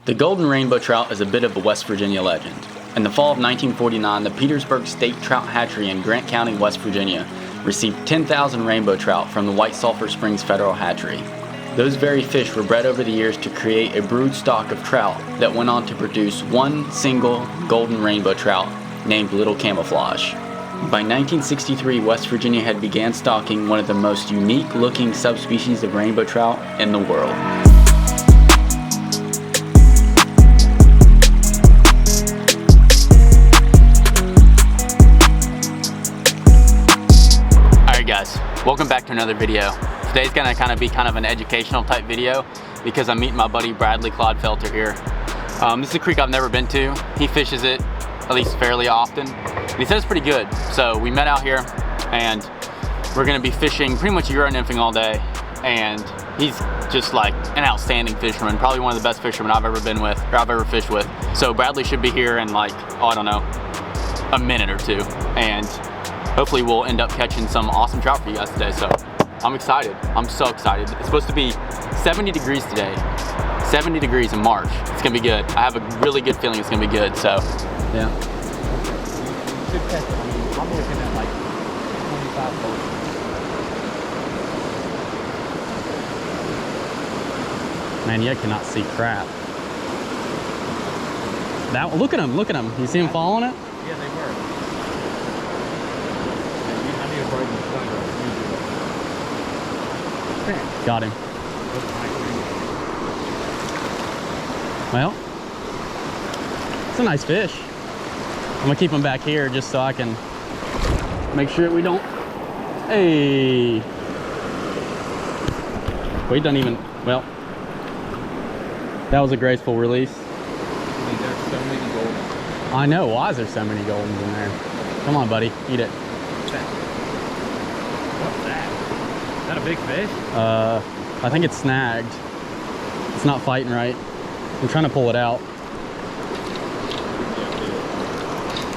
The golden rainbow trout is a bit of a West Virginia legend. In the fall of 1949, the Petersburg State Trout Hatchery in Grant County, West Virginia, received 10,000 rainbow trout from the White Sulphur Springs Federal Hatchery. Those very fish were bred over the years to create a brood stock of trout that went on to produce one single golden rainbow trout named Little Camouflage. By 1963, West Virginia had began stocking one of the most unique looking subspecies of rainbow trout in the world. Guys, welcome back to another video. Today's gonna be an educational type video because I'm meeting my buddy Bradley Clodfelter here. This is a creek I've never been to. He fishes it at least fairly often, and he said it's pretty good. So we met out here and we're gonna be fishing pretty much Euro nymphing all day, and he's just like an outstanding fisherman, probably one of the best fishermen I've ever been with, or I've ever fished with. So Bradley should be here in like, I don't know, a minute or two, and hopefully we'll end up catching some awesome trout for you guys today. So I'm excited. I'm so excited. It's supposed to be 70 degrees today. 70 degrees in March. It's gonna be good. I have a really good feeling it's gonna be good. So yeah. You should catch it. I mean, I'm looking at like 25 volts. Man, you cannot see crap. That, look at him, look at him. You see him following it? Yeah, they were. Got him. Well, it's a nice fish. I'm gonna keep him back here just so I can make sure we don't. Hey, we don't even. Well, that was a graceful release. There's so many goldens. I know. Why is there so many goldens in there? Come on, buddy, eat it. What's that? Is that a big fish? I think it's snagged. It's not fighting right. I'm trying to pull it out.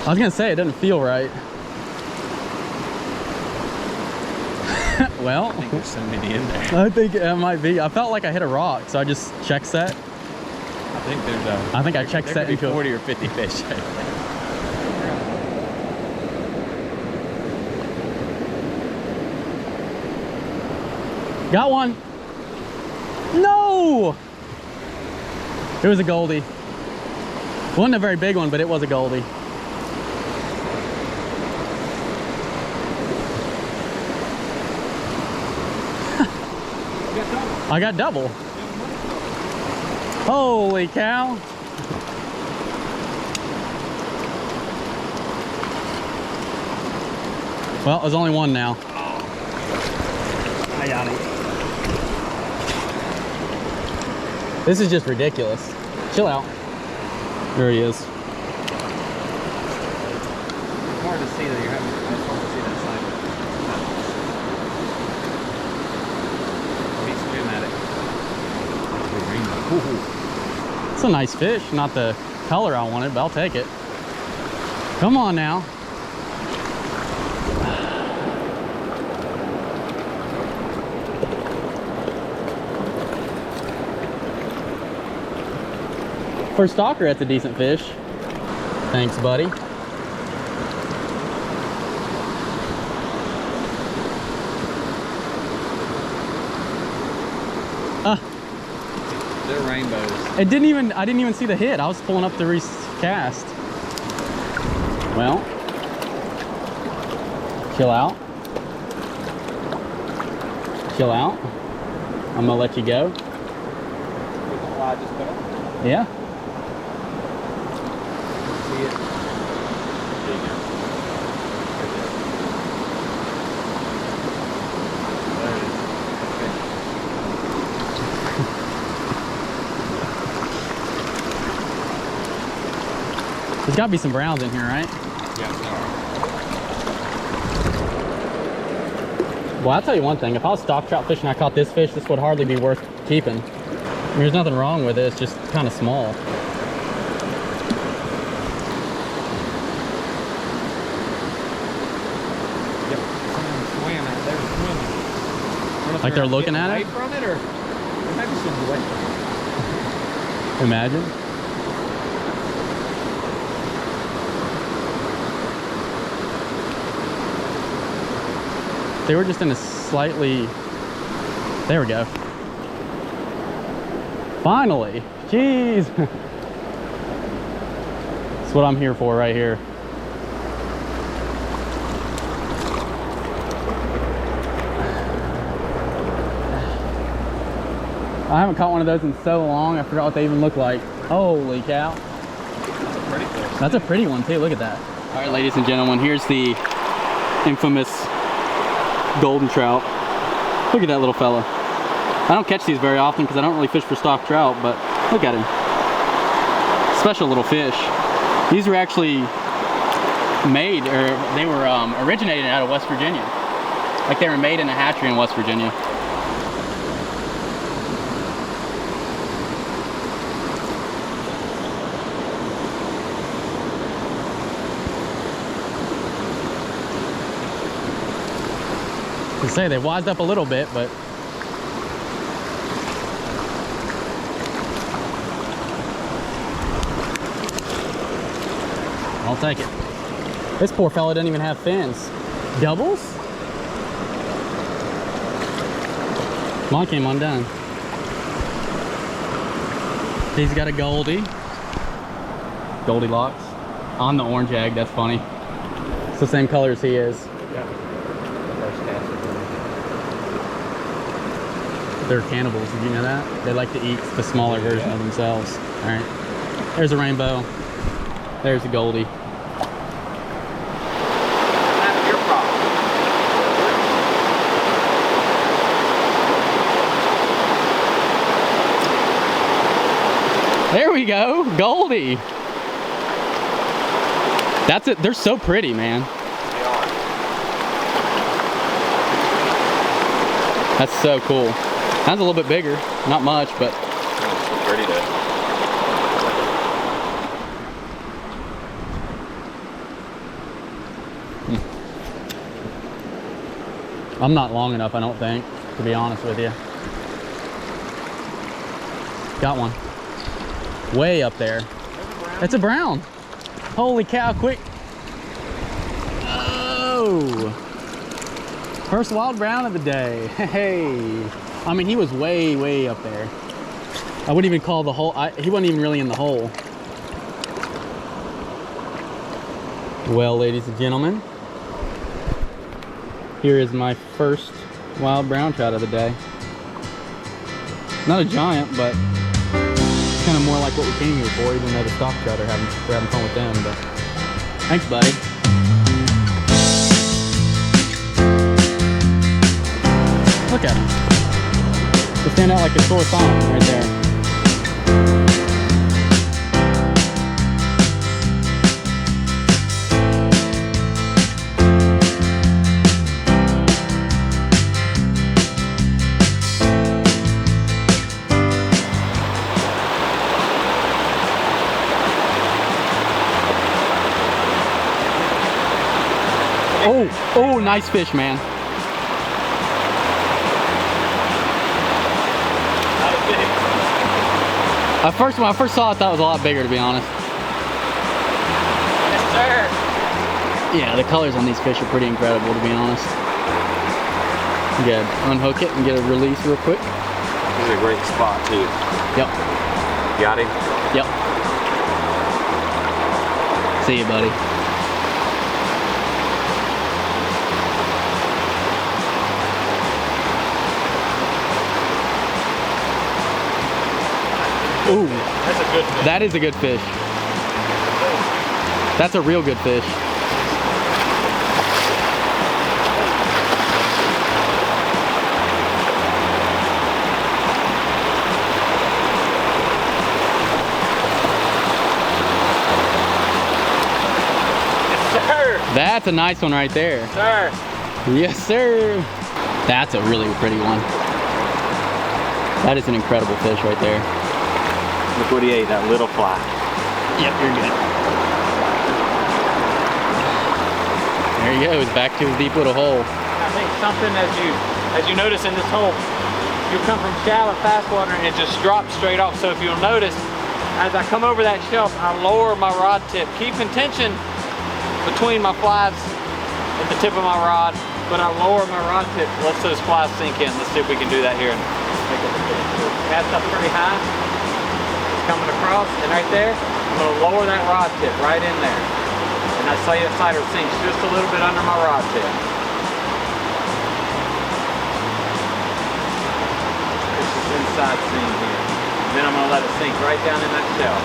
I was gonna say it doesn't feel right. Well, I think there's so many in there. I think it might be. I felt like I hit a rock, so I just check set. I think there's a. I think I check set into 40 or 50 fish. Got one. No! It was a goldie. Wasn't a very big one, but it was a goldie. I got double. Holy cow. Well, there's only one now. I got him. This is just ridiculous. Chill out. There he is. It's hard to see that you're having. It's hard to see that side. He's dramatic. It's a nice fish. Not the color I wanted, but I'll take it. Come on now. For a stalker, that's a decent fish. Thanks, buddy. They're rainbows. I didn't even see the hit. I was pulling up the recast. Well, chill out. Chill out. I'm gonna let you go. Yeah. See it? There's got to be some browns in here, right? Yeah, there are. Well, I'll tell you one thing. If I was stock trout fishing and I caught this fish, this would hardly be worth keeping. I mean, there's nothing wrong with it. It's just kind of small. Yep. Someone swam out there swimming. Like they're looking at it? Away from it, or maybe some away from it. Imagine. They were just in a slightly, there we go. Finally, jeez. That's what I'm here for right here. I haven't caught one of those in so long, I forgot what they even look like. Holy cow. Pretty fish. That's a pretty one too, look at that. All right, ladies and gentlemen, here's the infamous golden trout. Look at that little fella. I don't catch these very often because I don't really fish for stock trout, but look at him. Special little fish. These were actually made, or they were originated out of West Virginia. Like they were made in a hatchery in West Virginia. I say they wised up a little bit, but I'll take it. This poor fella doesn't even have fins. Doubles? Mine came undone. He's got a Goldie. Goldilocks. On the orange egg, that's funny. It's the same color as he is. They're cannibals, did you know that? They like to eat the smaller version of themselves. All right, there's a rainbow. There's a Goldie. That's your problem. There we go, Goldie. That's it, they're so pretty, man. They are. That's so cool. That's a little bit bigger, not much, but. It's so pretty though. I'm not long enough, I don't think, to be honest with you. Got one. Way up there. It's a brown. Holy cow, quick. Oh! First wild brown of the day. Hey. I mean, he was way, way up there. I wouldn't even call the hole, he wasn't even really in the hole. Well, ladies and gentlemen, here is my first wild brown trout of the day. Not a giant, but kind of more like what we came here for, even though the stock trout are we're having fun with them. But thanks, buddy. Look at him. They stand out like a sore thumb right there. Oh, nice fish, man. When I first saw it, I thought it was a lot bigger, to be honest. Yes, sir. Yeah, the colors on these fish are pretty incredible, to be honest. Good. Unhook it and get a release real quick. This is a great spot, too. Yep. Got him? Yep. See you, buddy. Ooh, that's a good fish. That is a good fish. That's a real good fish. Yes, sir. That's a nice one right there. Sir. Yes, sir. That's a really pretty one. That is an incredible fish right there. Look what he ate, that little fly. Yep, you're good. There he goes, back to his deep little hole. I think something as you notice in this hole, you come from shallow fast water and it just drops straight off. So if you'll notice, as I come over that shelf, I lower my rod tip, keeping tension between my flies at the tip of my rod, but I lower my rod tip, let those flies sink in. Let's see if we can do that here and make it look. Cast up pretty high, it's coming across, and right there, I'm gonna lower that rod tip right in there. And that sighter sinks just a little bit under my rod tip. This is inside seam here. And then I'm gonna let it sink right down in that shell.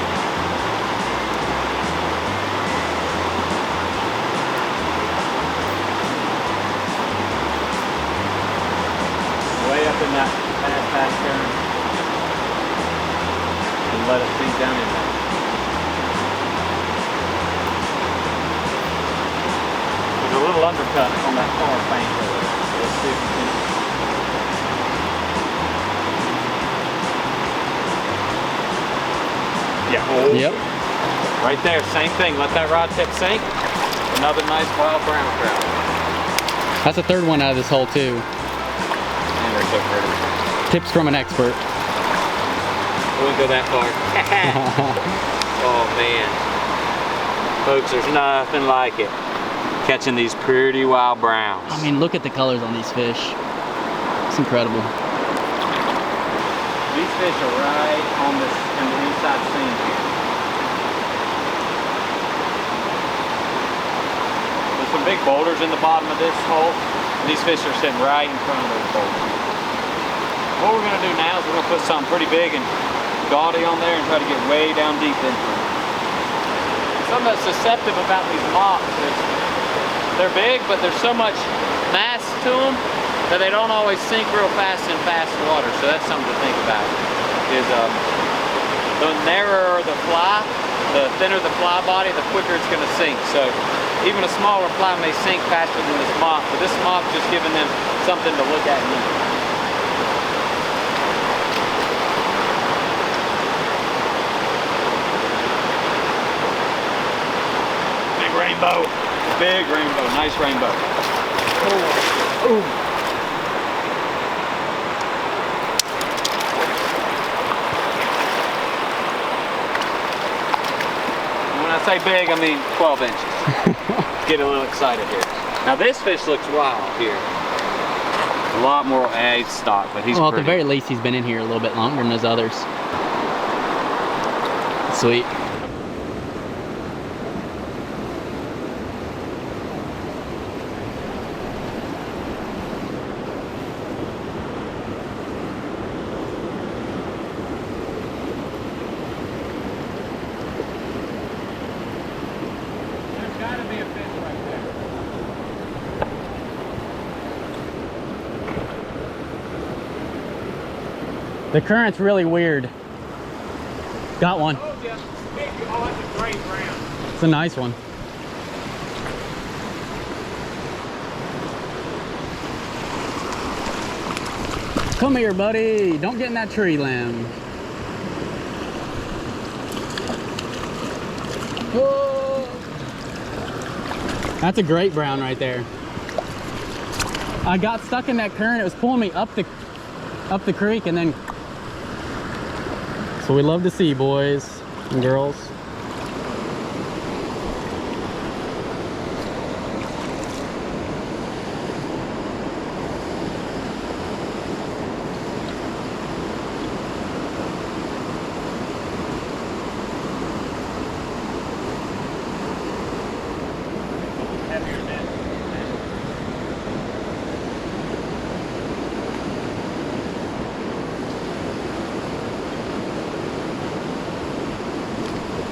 Way up in that fast turn. And let it sink down in there. There's a little undercut on that far paint. Let's see if we can. Yeah. Oh. Yep. Right there, same thing. Let that rod tip sink. Another nice wild brown trout. That's the third one out of this hole too. Tips from an expert. I wouldn't go that far. Oh man. Folks, there's nothing like it. Catching these pretty wild browns. I mean, look at the colors on these fish. It's incredible. These fish are right on this in the inside seam here. There's some big boulders in the bottom of this hole. And these fish are sitting right in front of those boulders. What we're going to do now is we're going to put something pretty big and gaudy on there and try to get way down deep into it. Something that's deceptive about these mocks is they're big, but there's so much mass to them that they don't always sink real fast in fast water. So that's something to think about. Is the narrower the fly, the thinner the fly body, the quicker it's going to sink. So even a smaller fly may sink faster than this mock, but this mock just giving them something to look at and eat. Rainbow, big rainbow, nice rainbow. Oh. Ooh. And when I say big, I mean 12 inches. Get a little excited here. Now this fish looks wild here. A lot more egg stock, but he's well, pretty. At the very least, he's been in here a little bit longer than those others. Sweet. The current's really weird. Got one. Oh, yeah. Oh, that's a great brown. It's a nice one. Come here, buddy. Don't get in that tree limb. Whoa. That's a great brown right there. I got stuck in that current. It was pulling me up the creek, and then so we love to see, boys and girls.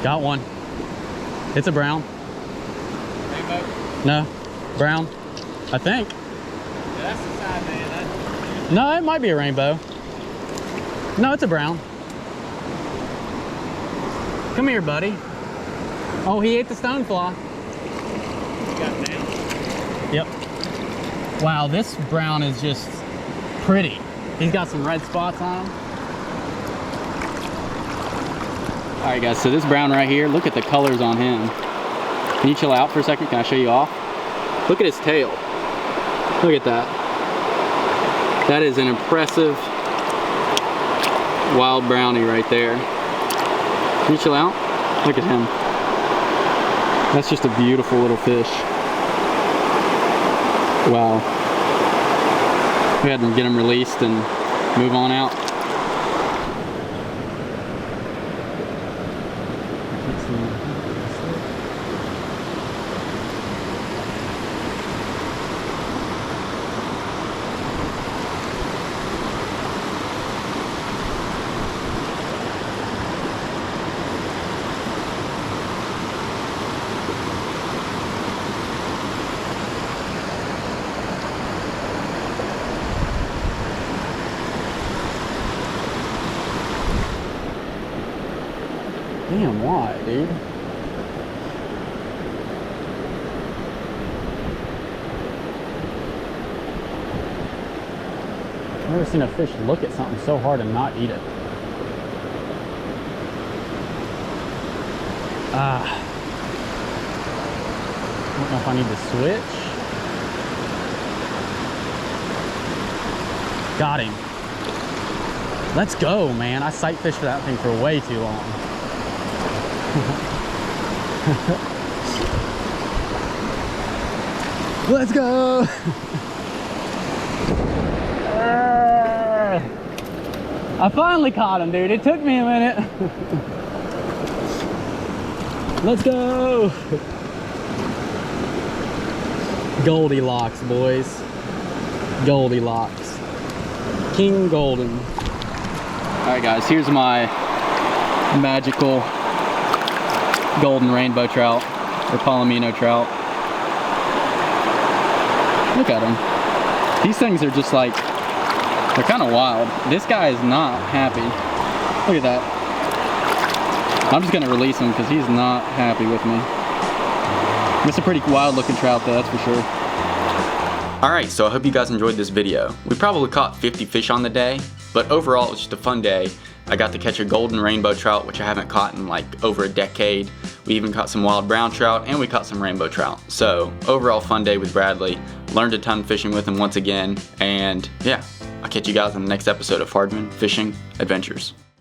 Got one. It's a brown. Rainbow? No, brown, I think. Yeah, that's the side, man. No, it might be a rainbow. No, it's a brown. Come here, buddy. Oh, he ate the stonefly. You got it down. Yep. Wow, this brown is just pretty. He's got some red spots on him. All right, guys, so this brown right here, look at the colors on him. Can you chill out for a second? Can I show you off? Look at his tail. Look at that. That is an impressive wild brownie right there. Can you chill out? Look at him. That's just a beautiful little fish. Wow. We had to get them released and move on out. Damn, why, dude? I've never seen a fish look at something so hard and not eat it. I don't know if I need to switch. Got him. Let's go, man. I sight fished for that thing for way too long. Let's go. I finally caught him, dude. It took me a minute. Let's go. Goldilocks, boys. Goldilocks. King Golden. All right, guys, here's my magical golden rainbow trout, or palomino trout. Look at them. These things are just like, they're kind of wild. This guy is not happy. Look at that. I'm just gonna release him because he's not happy with me. It's a pretty wild looking trout though, that's for sure. Alright, so I hope you guys enjoyed this video. We probably caught 50 fish on the day, but overall it was just a fun day. I got to catch a golden rainbow trout, which I haven't caught in like over a decade. We even caught some wild brown trout, and we caught some rainbow trout. So, overall fun day with Bradley. Learned a ton fishing with him once again, and yeah, I'll catch you guys in the next episode of Hardman Fishing Adventures.